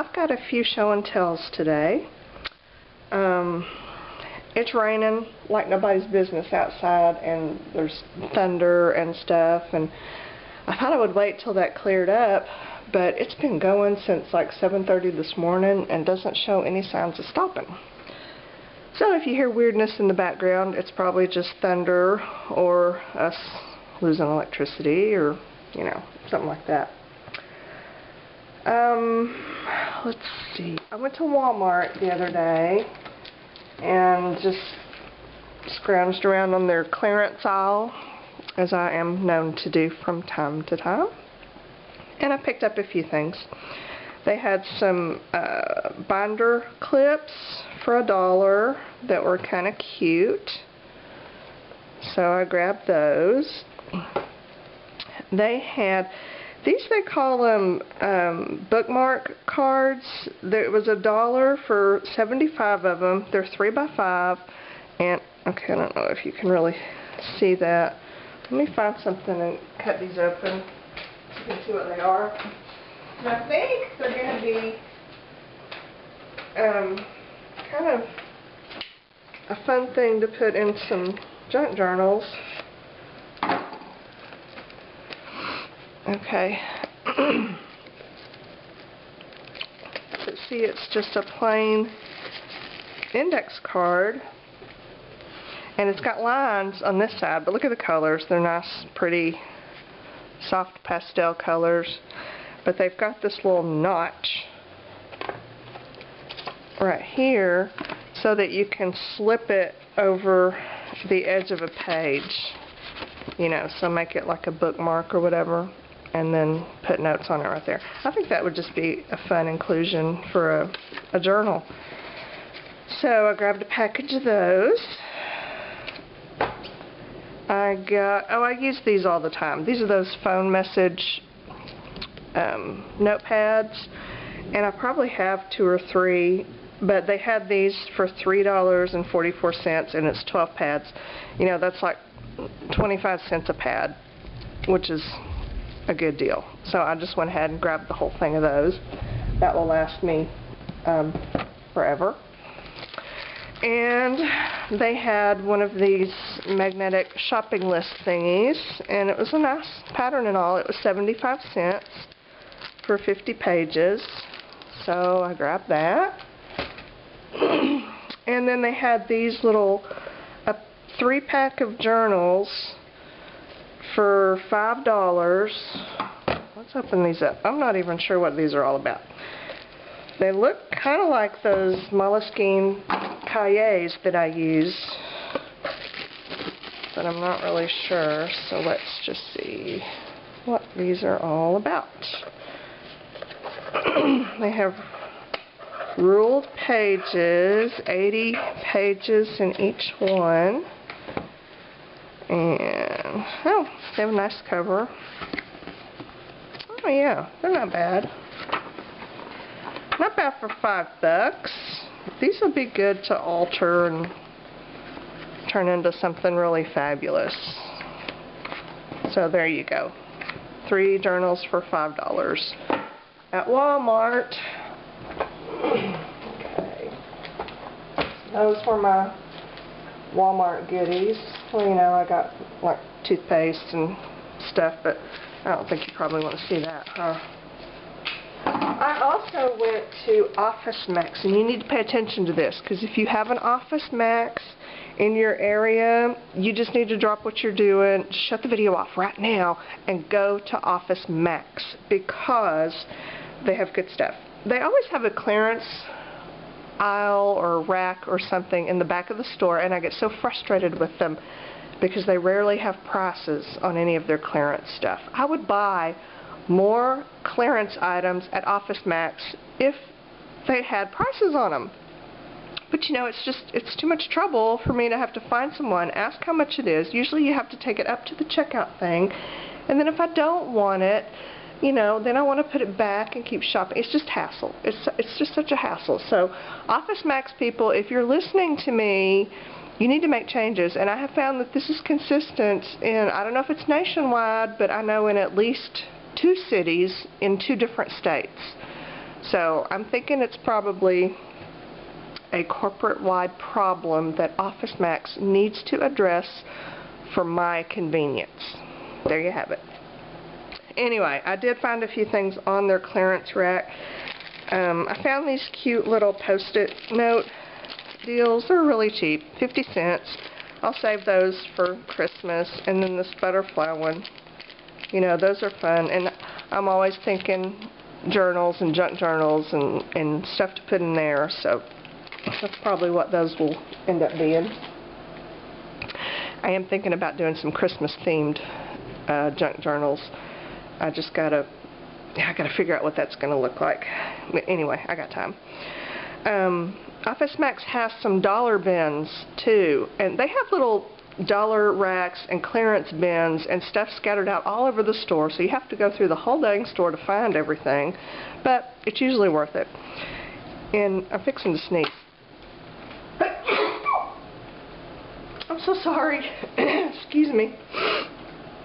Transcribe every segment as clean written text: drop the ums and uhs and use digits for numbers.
I've got a few show and tells today. It's raining like nobody's business outside, and there's thunder and stuff, and I thought I would wait till that cleared up, but it's been going since like 7:30 this morning and doesn't show any signs of stopping. So if you hear weirdness in the background, it's probably just thunder or us losing electricity or, you know, something like that. Let's see. I went to Walmart the other day and just scrounged around on their clearance aisle, as I am known to do from time to time. And I picked up a few things. They had some binder clips for $1 that were kind of cute, so I grabbed those. They had these, they call them bookmark cards. There was $1 for 75 of them. They're 3 by 5, and okay, I don't know if you can really see that. Let me find something and cut these open so you can see what they are. And I think they're going to be kind of a fun thing to put in some junk journals. Okay. But see, it's just a plain index card, and it's got lines on this side, but look at the colors. They're nice, pretty, soft pastel colors, but they've got this little notch right here so that you can slip it over the edge of a page, you know, so make it like a bookmark or whatever, and then put notes on it right there. I think that would just be a fun inclusion for a journal. So I grabbed a package of those. I use these all the time. These are those phone message notepads, and I probably have 2 or 3, but they had these for $3.44, and it's 12 pads. You know, that's like 25 cents a pad, which is a good deal. So I just went ahead and grabbed the whole thing of those. That will last me forever. And they had one of these magnetic shopping list thingies, and it was a nice pattern and all. It was 75 cents for 50 pages, so I grabbed that. And then they had these little 3-pack of journals for $5. Let's open these up. I'm not even sure what these are all about. They look kind of like those Moleskine cahiers that I use, but I'm not really sure, so let's just see what these are all about. They have ruled pages, 80 pages in each one, and oh, they have a nice cover. Oh yeah, they're not bad. Not bad for $5. These would be good to alter and turn into something really fabulous. So there you go. 3 journals for $5 at Walmart. Okay. Those were my Walmart goodies. Well, you know, I got like toothpaste and stuff, but I don't think you probably want to see that, huh? I also went to Office Max, and you need to pay attention to this, because if you have an Office Max in your area, you just need to drop what you're doing, shut the video off right now, and go to Office Max, because they have good stuff. They always have a clearance aisle or rack or something in the back of the store, and I get so frustrated with them because they rarely have prices on any of their clearance stuff. I would buy more clearance items at Office Max if they had prices on them. But you know, it's too much trouble for me to have to find someone, ask how much it is. Usually you have to take it up to the checkout thing, and then if I don't want it, you know, then I want to put it back and keep shopping. It's just hassle. It's just such a hassle. So Office Max people, if you're listening to me, you need to make changes, and I have found that this is consistent in, I don't know if it's nationwide, but I know in at least 2 cities in 2 different states. So I'm thinking it's probably a corporate-wide problem that Office Max needs to address for my convenience. There you have it. Anyway, I did find a few things on their clearance rack. I found these cute little post-it note deals. They're really cheap, 50 cents. I'll save those for Christmas. And then this butterfly one, you know, those are fun. And I'm always thinking journals and junk journals and stuff to put in there, so that's probably what those will end up being. I am thinking about doing some Christmas themed junk journals. I gotta figure out what that's gonna look like. But anyway, I got time. Office Max has some dollar bins too, and they have little dollar racks and clearance bins and stuff scattered out all over the store, so you have to go through the whole dang store to find everything, but it's usually worth it. And I'm fixing to sneeze. I'm so sorry. Excuse me.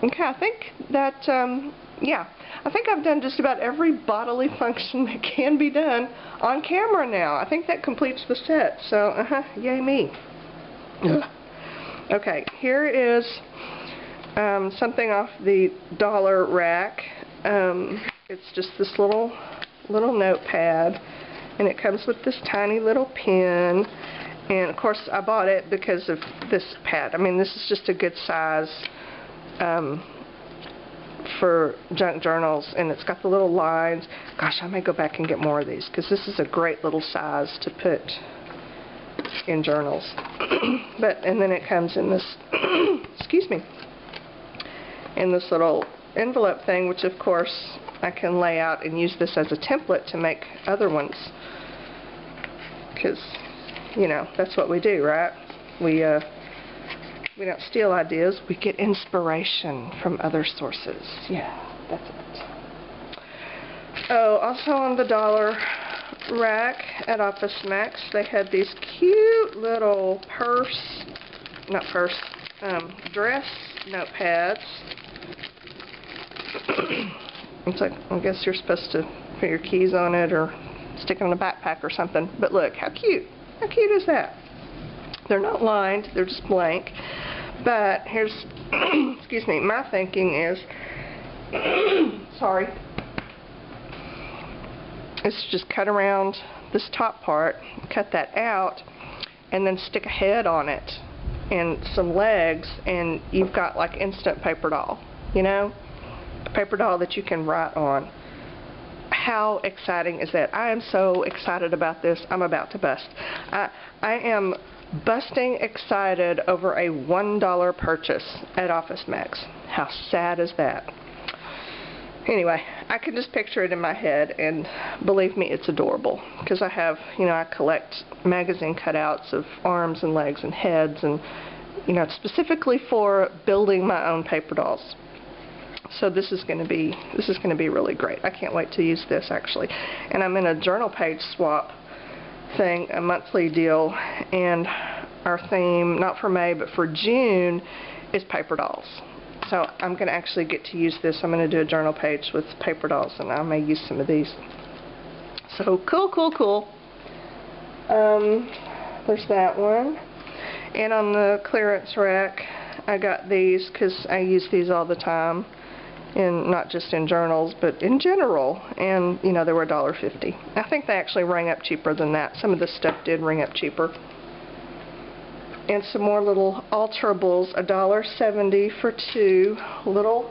Okay, I think that, yeah, I think I've done just about every bodily function that can be done on camera now. I think that completes the set, so, yay me. Ugh. Okay, here is something off the dollar rack. It's just this little notepad, and it comes with this tiny little pen. And of course, I bought it because of this pad. I mean, this is just a good size for junk journals, and it's got the little lines. Gosh, I may go back and get more of these because this is a great little size to put in journals. And then it comes in this excuse me, in this little envelope thing, which of course I can lay out and use this as a template to make other ones, because you know that's what we do, right? We don't steal ideas, we get inspiration from other sources. Yeah, that's it. Oh, also on the dollar rack at Office Max, they had these cute little dress notepads. It's like, I guess you're supposed to put your keys on it or stick it in a backpack or something. But look, how cute. How cute is that? They're not lined, they're just blank. But here's, excuse me, my thinking is, sorry, is just cut around this top part, cut that out, and then stick a head on it and some legs, and you've got like instant paper doll, you know? A paper doll that you can write on. How exciting is that? I am so excited about this. I'm about to bust. I am busting excited over a $1 purchase at Office Max. How sad is that? Anyway, I can just picture it in my head, and believe me, it's adorable. Because I have, you know, I collect magazine cutouts of arms and legs and heads, and, you know, specifically for building my own paper dolls. So this is going to be really great. I can't wait to use this, actually. And I'm in a journal page swap thing, a monthly deal, and our theme, not for May, but for June, is paper dolls. So I'm going to actually get to use this. I'm going to do a journal page with paper dolls, and I may use some of these. So cool, cool, cool. There's that one. And on the clearance rack, I got these because I use these all the time. And not just in journals, but in general. And, you know, they were $1.50. I think they actually rang up cheaper than that. Some of this stuff did ring up cheaper. And some more little alterables, $1.70 for 2 little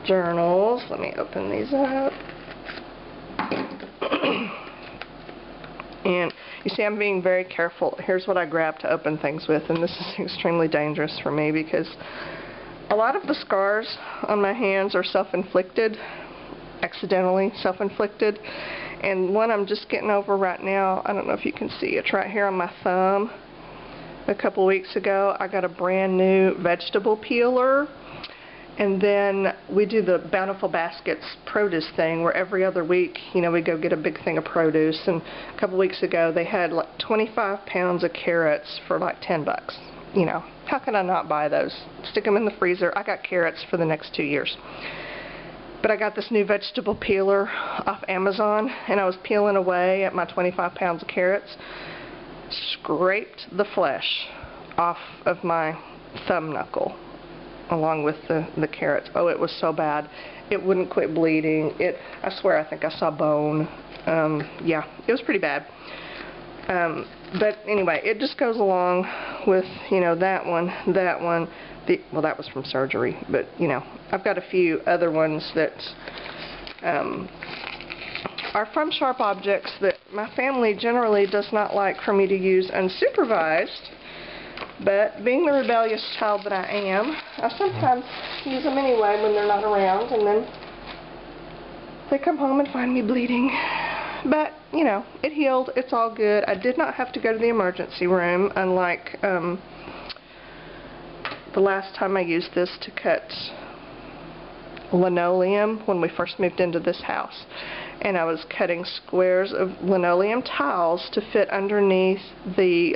journals. Let me open these up. And you see, I'm being very careful. Here's what I grab to open things with, and this is extremely dangerous for me because a lot of the scars on my hands are self-inflicted, accidentally self-inflicted. And one I'm just getting over right now, I don't know if you can see, it's right here on my thumb. A couple weeks ago, I got a brand new vegetable peeler. And then we do the Bountiful Baskets produce thing where every other week, you know, we go get a big thing of produce. And a couple weeks ago, they had like 25 pounds of carrots for like 10 bucks. You know, how can I not buy those? Stick them in the freezer. I got carrots for the next 2 years. But I got this new vegetable peeler off Amazon, and I was peeling away at my 25 pounds of carrots. Scraped the flesh off of my thumb knuckle along with the carrots. Oh, it was so bad. It wouldn't quit bleeding. I swear I think I saw bone. Yeah, it was pretty bad. But anyway, it just goes along with, you know, that one. Well, that was from surgery, but, you know, I've got a few other ones that are from sharp objects that my family generally does not like for me to use unsupervised. But being the rebellious child that I am, I sometimes use them anyway when they're not around, and then they come home and find me bleeding. But, you know, it healed. It's all good. I did not have to go to the emergency room, unlike the last time I used this to cut linoleum when we first moved into this house. And I was cutting squares of linoleum tiles to fit underneath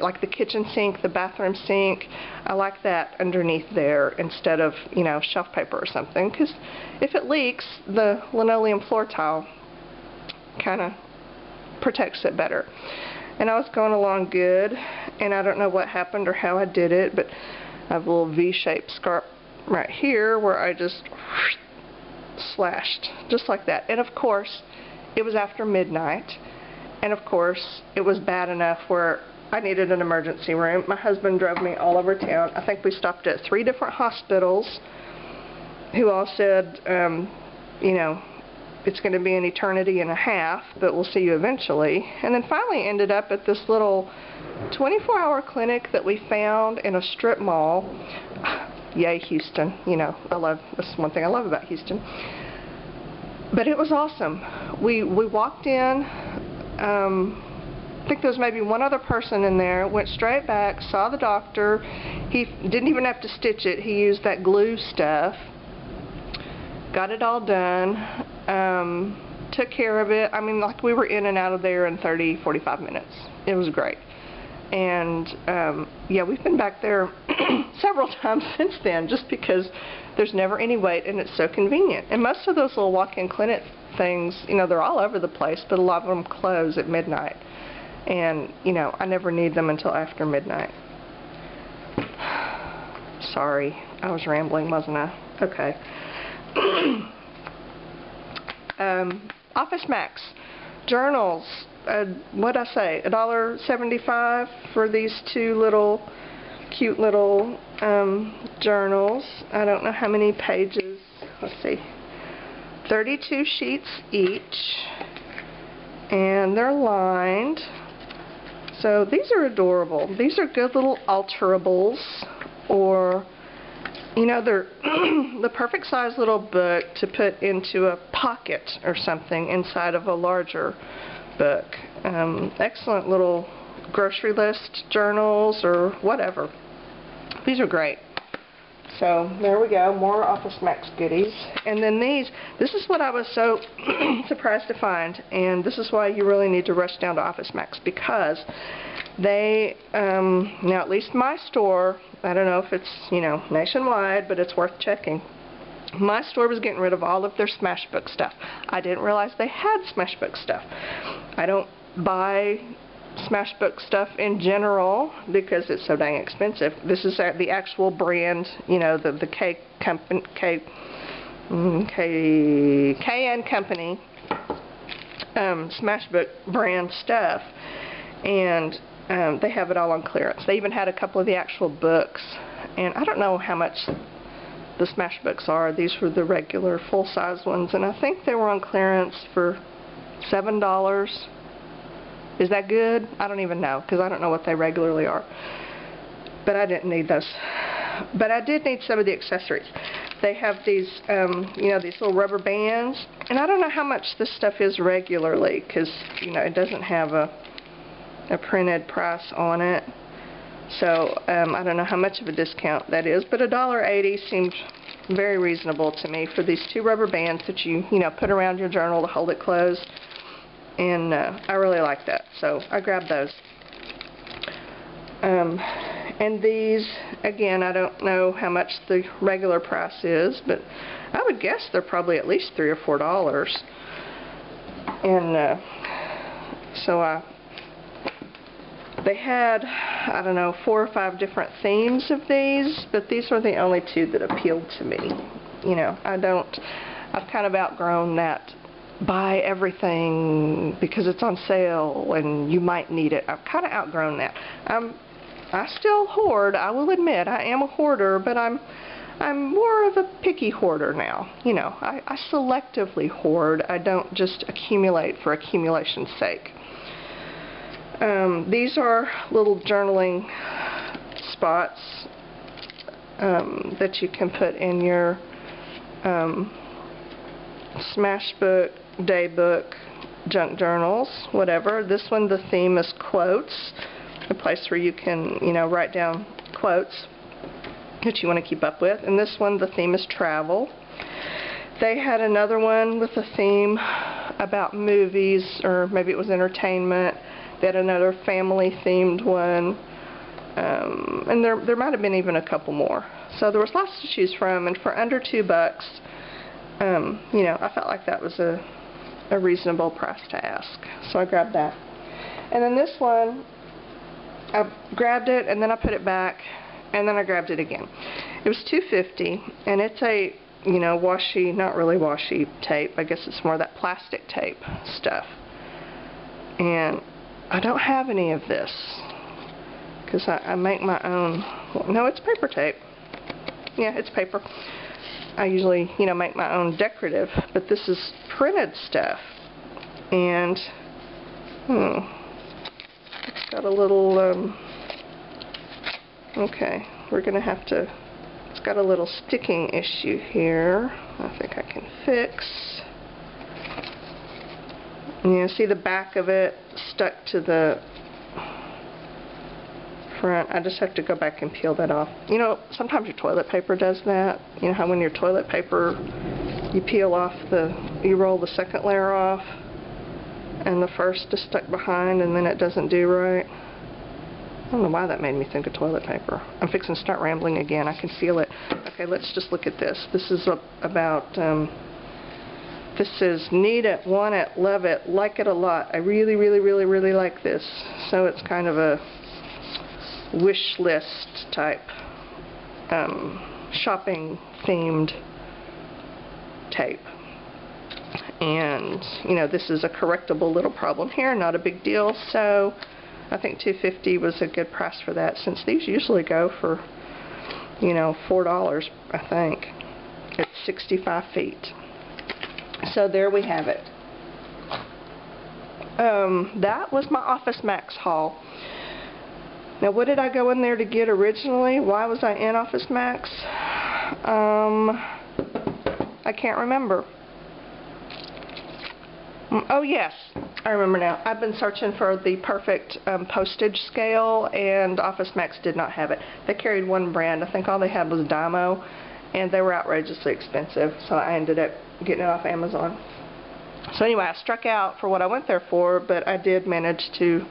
like the kitchen sink, the bathroom sink. I like that underneath there instead of, you know, shelf paper or something, because if it leaks, the linoleum floor tile kind of protects it better. And I was going along good, and I don't know what happened or how I did it, but I have a little V-shaped scarp right here where I just slashed, just like that. And of course, it was after midnight, and of course, it was bad enough where I needed an emergency room. My husband drove me all over town. I think we stopped at 3 different hospitals who all said, you know, it's going to be an eternity and a half, but we'll see you eventually. And then finally ended up at this little 24-hour clinic that we found in a strip mall. Yay, Houston. You know, that's one thing I love about Houston. But it was awesome. We walked in, I think there was maybe one other person in there, went straight back, saw the doctor. He didn't even have to stitch it. He used that glue stuff. Got it all done. Took care of it. I mean, like, we were in and out of there in 30, 45 minutes. It was great. And, yeah, we've been back there several times since then, just because there's never any wait and it's so convenient. And most of those little walk-in clinic things, you know, they're all over the place, but a lot of them close at midnight. And, you know, I never need them until after midnight. Sorry, I was rambling, wasn't I? Okay. Office Max journals. What'd I say? $1.75 for these two little cute little journals. I don't know how many pages. Let's see. 32 sheets each, and they're lined. So these are adorable. These are good little alterables, or, you know, they're the perfect size little book to put into a pocket or something inside of a larger book. Excellent little grocery list journals or whatever. These are great. So there we go, more Office Max goodies. And then this is what I was so surprised to find, and this is why you really need to rush down to Office Max, because they, now at least my store, I don't know if it's, you know, nationwide, but it's worth checking. My store was getting rid of all of their Smashbook stuff. I didn't realize they had Smashbook stuff. I don't buy Smashbook stuff in general because it's so dang expensive. This is the actual brand, you know, the K company, K&N Company Smashbook brand stuff, and they have it all on clearance. They even had a couple of the actual books, and I don't know how much the Smashbooks are. These were the regular full-size ones, and I think they were on clearance for $7. Is that good? I don't even know, because I don't know what they regularly are. But I didn't need those. But I did need some of the accessories. They have these, you know, these little rubber bands, and I don't know how much this stuff is regularly, because, you know, it doesn't have a printed price on it. So I don't know how much of a discount that is, but $1.80 seemed very reasonable to me for these two rubber bands that you know, put around your journal to hold it closed. And I really like that, so I grabbed those. And these, again, I don't know how much the regular price is, but I would guess they're probably at least $3 or $4. And so they had, I don't know, 4 or 5 different themes of these, but these were the only 2 that appealed to me. You know, I've kind of outgrown that buy everything because it's on sale and you might need it. I've kind of outgrown that. I still hoard, I will admit, I am a hoarder, but I'm more of a picky hoarder now. You know, I selectively hoard. I don't just accumulate for accumulation's sake. These are little journaling spots that you can put in your Smashbook, Daybook, junk journals, whatever. This one, the theme is quotes, a place where you can, you know, write down quotes that you want to keep up with. And this one, the theme is travel. They had another one with a theme about movies, or maybe it was entertainment. They had another family-themed one. And there might have been even a couple more. So there was lots to choose from, and for under $2, you know, I felt like that was a reasonable price to ask. So I grabbed that. And then this one, I grabbed it, and then I put it back, and then I grabbed it again. It was $2.50, and it's a, you know, washi, not really washi tape. I guess it's more that plastic tape stuff. And I don't have any of this, because I make my own. Well, no, it's paper tape. Yeah, it's paper. I usually, you know, make my own decorative, but this is printed stuff. And, it's got a little, okay, we're going to have to, it's got a little sticking issue here. I think I can fix. And you see the back of it stuck to the front. I just have to go back and peel that off. You know, sometimes your toilet paper does that. You know how when your toilet paper, you peel off you roll the second layer off, and the first is stuck behind, and then it doesn't do right. I don't know why that made me think of toilet paper. I'm fixing to start rambling again. I can feel it. Okay, let's just look at this. This is about, this says, need it, want it, love it, like it a lot. I really, really, really, really like this. So it's kind of a wish list type, shopping themed tape. And, you know, this is a correctable little problem here, not a big deal, so I think $2.50 was a good price for that, since these usually go for, you know, $4, I think. It's 65 feet. So there we have it. That was my Office Max haul. Now, what did I go in there to get originally? Why was I in Office Max? I can't remember. Oh yes, I remember now. I've been searching for the perfect postage scale, and Office Max did not have it. They carried one brand. I think all they had was Dymo, and they were outrageously expensive, so I ended up getting it off Amazon. So anyway, I struck out for what I went there for, but I did manage to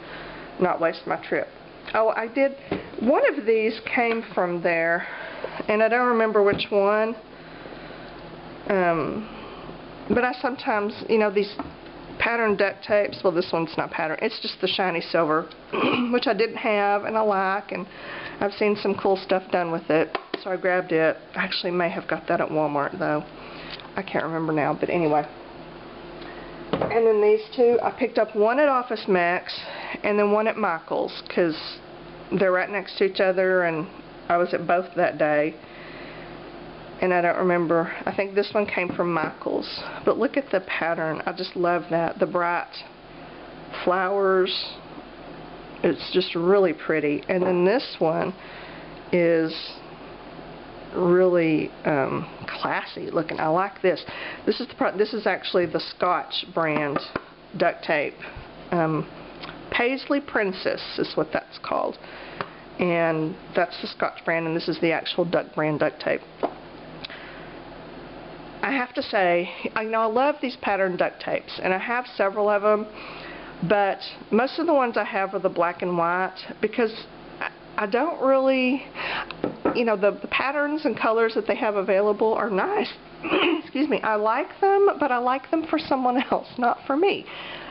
not waste my trip. Oh, I did. One of these came from there, and I don't remember which one. But I sometimes, you know, these patterned duct tapes, well, this one's not patterned, it's just the shiny silver, which I didn't have and I like, and I've seen some cool stuff done with it, so I grabbed it. I actually may have got that at Walmart, though. I can't remember now, but anyway. And then these two, I picked up one at Office Max and then one at Michael's, because they're right next to each other, and I was at both that day. And I don't remember. I think this one came from Michael's. But look at the pattern. I just love that. The bright flowers. It's just really pretty. And then this one is really classy looking. I like this. This is actually the Scotch brand duct tape. Paisley Princess is what that's called. And that's the Scotch brand, and this is the actual duct brand duct tape. I have to say, I love these patterned duct tapes, and I have several of them, but most of the ones I have are the black and white, because I don't really, you know, the patterns and colors that they have available are nice. Excuse me. I like them, but I like them for someone else, not for me.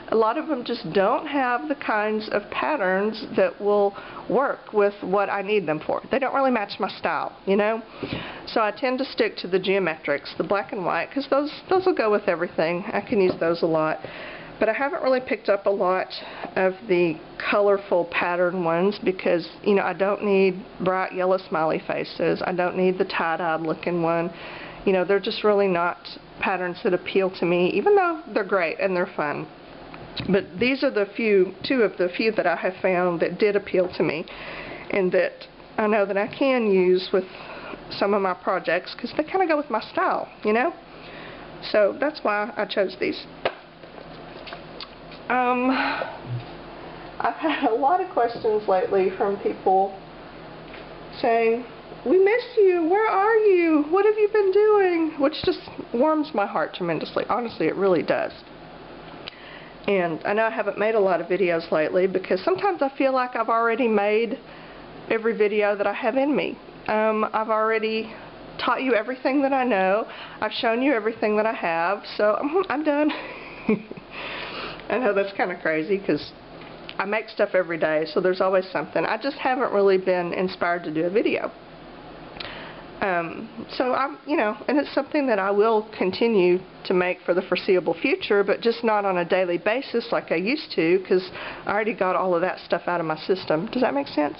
A lot of them just don't have the kinds of patterns that will work with what I need them for. They don't really match my style, you know? So I tend to stick to the geometrics, the black and white, because those will go with everything. I can use those a lot. But I haven't really picked up a lot of the colorful pattern ones because, you know, I don't need bright yellow smiley faces. I don't need the tie-dyed looking one. You know, they're just really not patterns that appeal to me, even though they're great and they're fun. But these are the two of the few that I have found that did appeal to me and that I know that I can use with some of my projects because they kind of go with my style, you know? So that's why I chose these. I've had a lot of questions lately from people saying, "We miss you, where are you, what have you been doing?" Which just warms my heart tremendously. Honestly, it really does. And I know I haven't made a lot of videos lately because sometimes I feel like I've already made every video that I have in me. I've already taught you everything that I know. I've shown you everything that I have, so I'm done. I know that's kind of crazy because I make stuff every day, so there's always something. I just haven't really been inspired to do a video. So I'm, you know, and it's something that I will continue to make for the foreseeable future, but just not on a daily basis like I used to, because I already got all of that stuff out of my system. Does that make sense?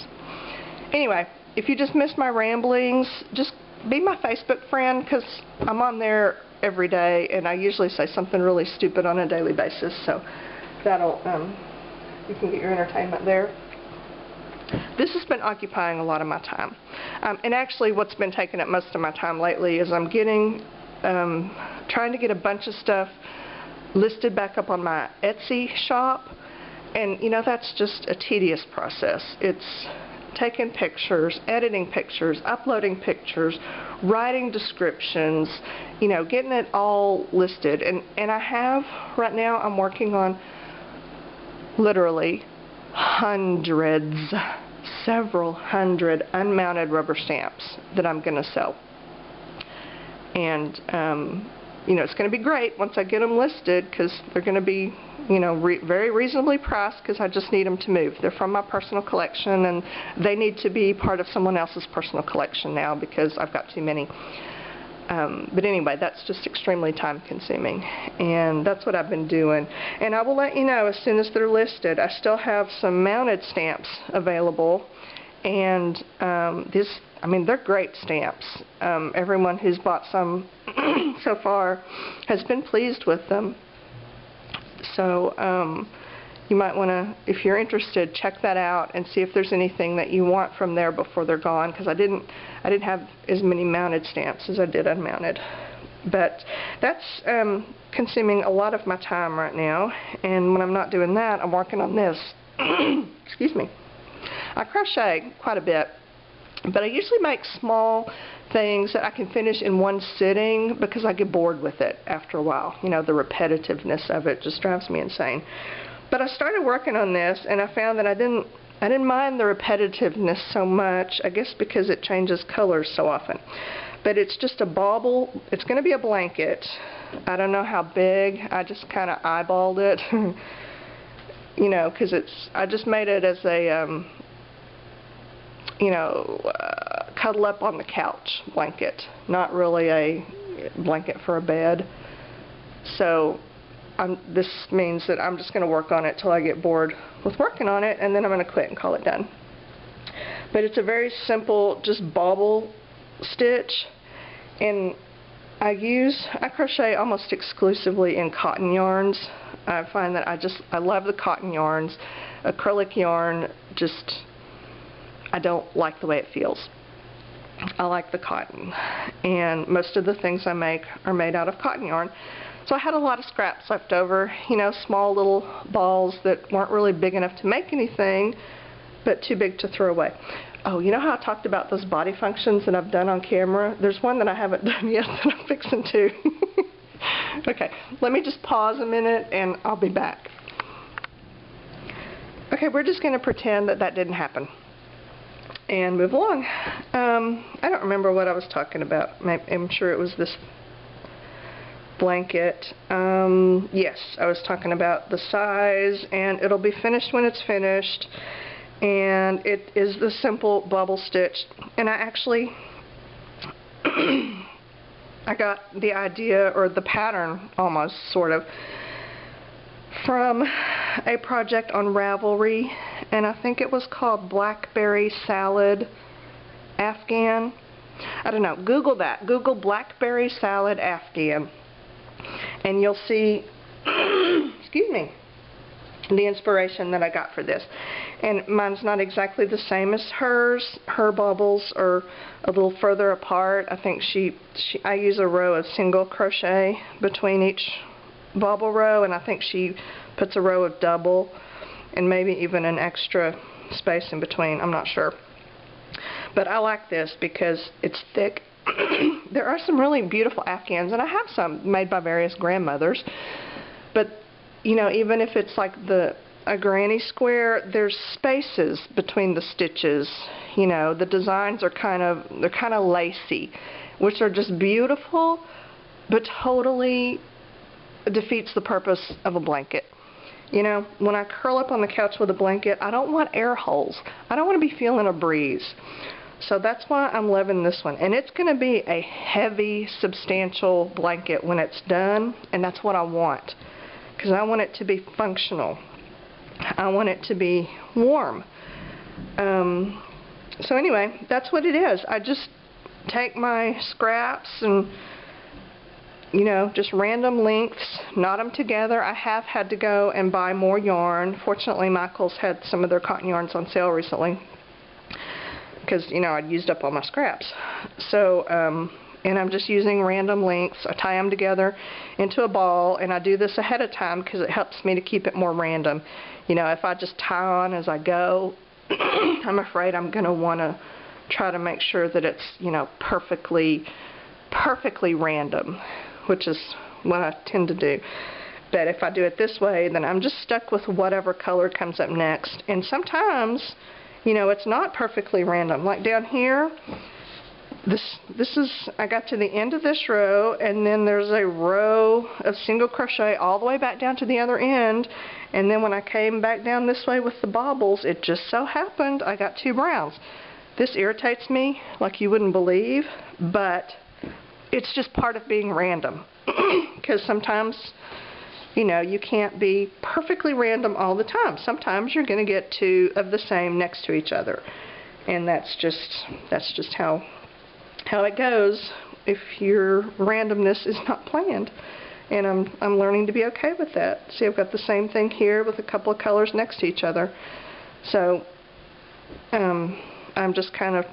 Anyway, if you just missed my ramblings, just be my Facebook friend, because I'm on there every day, and I usually say something really stupid on a daily basis, so that'll, you can get your entertainment there. This has been occupying a lot of my time. And actually what's been taking up most of my time lately is I'm getting, trying to get a bunch of stuff listed back up on my Etsy shop. And you know, that's just a tedious process. It's taking pictures, editing pictures, uploading pictures, writing descriptions, you know, getting it all listed. And I have, right now I'm working on literally hundreds, several hundred unmounted rubber stamps that I'm going to sell. And, you know, it's going to be great once I get them listed because they're going to be, you know, very reasonably priced because I just need them to move. They're from my personal collection and they need to be part of someone else's personal collection now because I've got too many. But anyway, that's just extremely time consuming, and that's what I've been doing. And I will let you know as soon as they're listed. I still have some mounted stamps available, and I mean, they're great stamps. Everyone who's bought some so far has been pleased with them. So you might want to, if you're interested, check that out and see if there's anything that you want from there before they're gone, because I didn't have as many mounted stamps as I did unmounted. But that's consuming a lot of my time right now, and when I'm not doing that, I'm working on this. Excuse me. I crochet quite a bit, but I usually make small things that I can finish in one sitting because I get bored with it after a while. You know, the repetitiveness of it just drives me insane. But I started working on this, and I found that I didn't mind the repetitiveness so much, I guess because it changes colors so often. But it's just a bauble. It's going to be a blanket. I don't know how big. I just kind of eyeballed it. You know, because I just made it as a, you know, cuddle up on the couch blanket, not really a blanket for a bed. So this means that I'm just going to work on it till I get bored with working on it, and then I'm going to quit and call it done. But it's a very simple, just bauble stitch, and I crochet almost exclusively in cotton yarns. I find that I love the cotton yarns. Acrylic yarn, I don't like the way it feels. I like the cotton, and most of the things I make are made out of cotton yarn. So I had a lot of scraps left over, you know, small little balls that weren't really big enough to make anything, but too big to throw away. Oh, you know how I talked about those body functions that I've done on camera? There's one that I haven't done yet that I'm fixing to. Okay, let me just pause a minute and I'll be back. Okay, we're just going to pretend that that didn't happen. and move along. I don't remember what I was talking about. I'm sure it was this blanket. Yes, I was talking about the size, and it'll be finished when it's finished, and it is the simple bubble stitch. And I actually I got the idea, or the pattern almost, sort of, from a project on Ravelry, and I think it was called Blackberry Salad Afghan. I don't know. Google that. Google Blackberry Salad Afghan, and you'll see excuse me, the inspiration that I got for this. And mine's not exactly the same as hers. Her bubbles are a little further apart. I think I use a row of single crochet between each bobble row, and I think she puts a row of double and maybe even an extra space in between. I'm not sure. But I like this because it's thick. There are some really beautiful Afghans, and I have some made by various grandmothers. But, you know, even if it's like a granny square, there's spaces between the stitches. You know, the designs are kind of lacy, which are just beautiful, but totally defeats the purpose of a blanket. You know, when I curl up on the couch with a blanket, I don't want air holes. I don't want to be feeling a breeze. So that's why I'm loving this one. And it's going to be a heavy, substantial blanket when it's done, and that's what I want. Because I want it to be functional. I want it to be warm. So anyway, that's what it is. I just take my scraps and, you know, just random lengths, knot them together. I have had to go and buy more yarn. Fortunately, Michael's had some of their cotton yarns on sale recently, because, you know, I'd used up all my scraps. So, and I'm just using random lengths. I tie them together into a ball, and I do this ahead of time because it helps me to keep it more random. You know, if I just tie on as I go, I'm afraid I'm going to want to try to make sure that it's, you know, perfectly random, which is what I tend to do. But if I do it this way, then I'm just stuck with whatever color comes up next. And sometimes, you know, it's not perfectly random. Like down here, this is, I got to the end of this row, and then there's a row of single crochet all the way back down to the other end, and then when I came back down this way with the bobbles, it just so happened I got two browns. This irritates me like you wouldn't believe, but it's just part of being random. Because sometimes, you know, you can't be perfectly random all the time. Sometimes you're going to get two of the same next to each other, and that's just how it goes if your randomness is not planned. And I'm learning to be okay with that. See, I've got the same thing here with a couple of colors next to each other. So I'm just kind of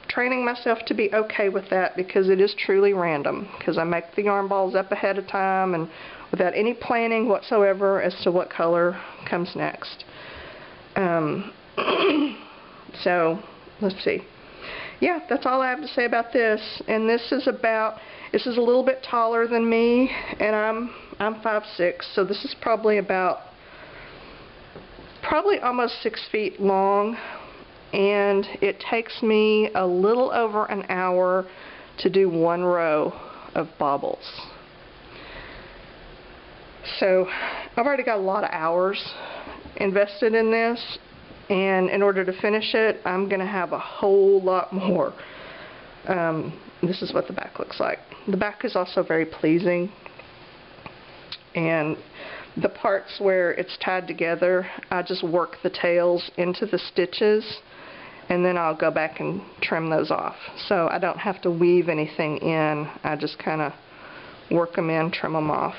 training myself to be okay with that, because it is truly random, because I make the yarn balls up ahead of time and without any planning whatsoever as to what color comes next. So let's see. Yeah, that's all I have to say about this. And this is a little bit taller than me, and I'm 5'6", so this is probably almost 6 feet long, and it takes me a little over an hour to do one row of bobbles. So I've already got a lot of hours invested in this, and in order to finish it, I'm going to have a whole lot more. This is what the back looks like. The back is also very pleasing, and the parts where it's tied together, I just work the tails into the stitches, and then I'll go back and trim those off. So I don't have to weave anything in. I just kind of work them in, trim them off.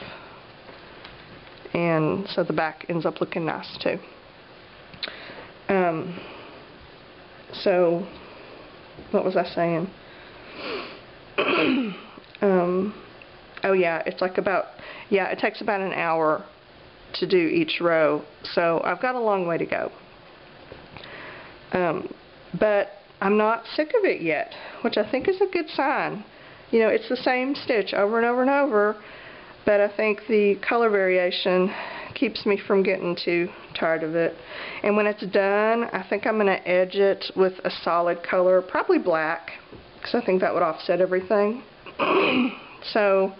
And so the back ends up looking nice too. So what was I saying? Oh yeah, it takes about an hour to do each row, so I've got a long way to go. But I'm not sick of it yet, which I think is a good sign. You know, it's the same stitch over and over and over, but I think the color variation keeps me from getting too tired of it. And when it's done, I think I'm going to edge it with a solid color, probably black, because I think that would offset everything. So,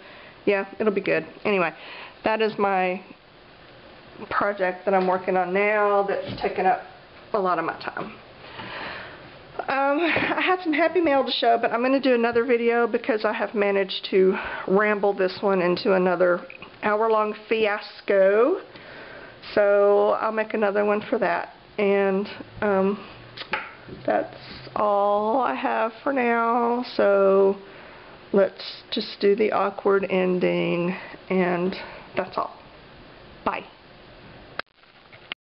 yeah, it'll be good. Anyway, that is my project that I'm working on now that's taking up a lot of my time. I had some happy mail to show, but I'm going to do another video because I have managed to ramble this one into another hour-long fiasco. So I'll make another one for that. And that's all I have for now. So let's just do the awkward ending, and that's all. Bye.